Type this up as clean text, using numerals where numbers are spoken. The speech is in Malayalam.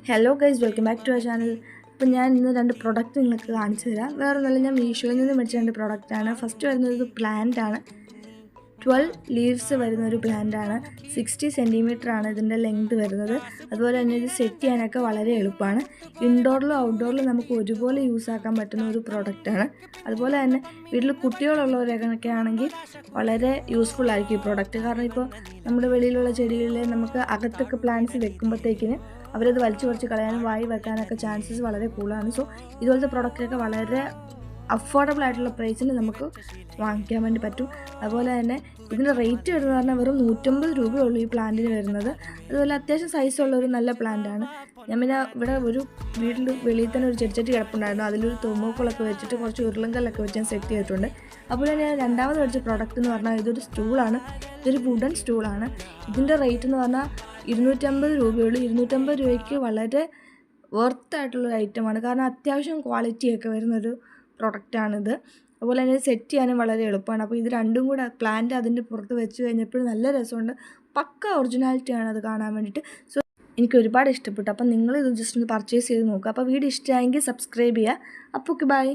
Hello guys, welcome back to our channel. അപ്പോൾ ഞാൻ ഇന്ന് രണ്ട് പ്രൊഡക്റ്റ് നിങ്ങൾക്ക് കാണിച്ചു തരാം. വേറൊന്നല്ല, ഞാൻ മീഷോയിൽ നിന്ന് മേടിച്ച രണ്ട് പ്രൊഡക്റ്റാണ്. ഫസ്റ്റ് വരുന്നത് പ്ലാന്റ് ആണ്. 12 ലീവ്സ് വരുന്ന ഒരു പ്ലാന്റാണ്. 60 സെൻറ്റിമീറ്റർ ആണ് ഇതിൻ്റെ ലെങ്ത് വരുന്നത്. അതുപോലെ തന്നെ ഇത് സെറ്റ് ചെയ്യാനൊക്കെ വളരെ എളുപ്പമാണ്. ഇൻഡോറിലും ഔട്ട്ഡോറിലും നമുക്ക് ഒരുപോലെ യൂസ് ആക്കാൻ പറ്റുന്ന ഒരു പ്രോഡക്റ്റാണ്. അതുപോലെ തന്നെ വീട്ടിൽ കുട്ടികളുള്ളവരൊക്കെ ആണെങ്കിൽ വളരെ യൂസ്ഫുൾ ആയിരിക്കും ഈ പ്രോഡക്റ്റ്. കാരണം ഇപ്പോൾ നമ്മുടെ വെളിയിലുള്ള ചെടികളിൽ നമുക്ക് അകത്തൊക്കെ പ്ലാന്റ്സ് വെക്കുമ്പോഴത്തേക്കിന് അവരത് വലിച്ചു കളയാനും വായി വെക്കാനൊക്കെ ചാൻസസ് വളരെ കൂടുതലാണ്. സോ ഇതുപോലത്തെ പ്രോഡക്റ്റൊക്കെ വളരെ അഫോർഡബിൾ ആയിട്ടുള്ള പ്രൈസിന് നമുക്ക് വാങ്ങിക്കാൻ വേണ്ടി പറ്റും. അതുപോലെ തന്നെ ഇതിൻ്റെ റേറ്റ് വരുന്നത് പറഞ്ഞാൽ വെറും 150 രൂപയുള്ളൂ ഈ പ്ലാന്റിന് വരുന്നത്. അതുപോലെ അത്യാവശ്യം സൈസുള്ള ഒരു നല്ല പ്ലാന്റാണ്. ഞാൻ പിന്നെ ഇവിടെ ഒരു വീട്ടിൽ വെളിയിൽ തന്നെ ഒരു ചെടിച്ചട്ടി കിടപ്പുണ്ടായിരുന്നു. അതിലൊരു തെർമോക്കോളൊക്കെ വെച്ചിട്ട് കുറച്ച് ഉരുളങ്കല്ലൊക്കെ വെച്ച് ഞാൻ സെറ്റ് ചെയ്തിട്ടുണ്ട്. അപ്പോൾ ഞാൻ രണ്ടാമത് മേടിച്ച പ്രോഡക്റ്റ് എന്ന് പറഞ്ഞാൽ ഇതൊരു സ്റ്റൂളാണ്. ഇതൊരു വുഡൻ സ്റ്റൂളാണ്. ഇതിൻ്റെ റേറ്റ് എന്ന് പറഞ്ഞാൽ 250 രൂപയുള്ളൂ. 250 രൂപയ്ക്ക് വളരെ വർത്തായിട്ടുള്ളൊരു ഐറ്റമാണ്. കാരണം അത്യാവശ്യം ക്വാളിറ്റിയൊക്കെ വരുന്നൊരു പ്രൊഡക്റ്റാണിത്. അതുപോലെ തന്നെ സെറ്റ് ചെയ്യാനും വളരെ എളുപ്പമാണ്. അപ്പോൾ ഇത് രണ്ടും കൂടെ പ്ലാന്റ് അതിൻ്റെ പുറത്ത് വെച്ച് കഴിഞ്ഞപ്പോൾ നല്ല രസമുണ്ട്. പക്ക ഒറിജിനാലിറ്റിയാണ് അത് കാണാൻ വേണ്ടിയിട്ട്. സോ എനിക്ക് ഒരുപാട് ഇഷ്ടപ്പെട്ടു. അപ്പോൾ നിങ്ങളിത് ജസ്റ്റ് ഒന്ന് പർച്ചേസ് ചെയ്ത് നോക്കുക. അപ്പോൾ വീഡിയോ ഇഷ്ടമായെങ്കിൽ സബ്സ്ക്രൈബ് ചെയ്യുക. അപ്പോൾ ഓക്കെ, ബൈ.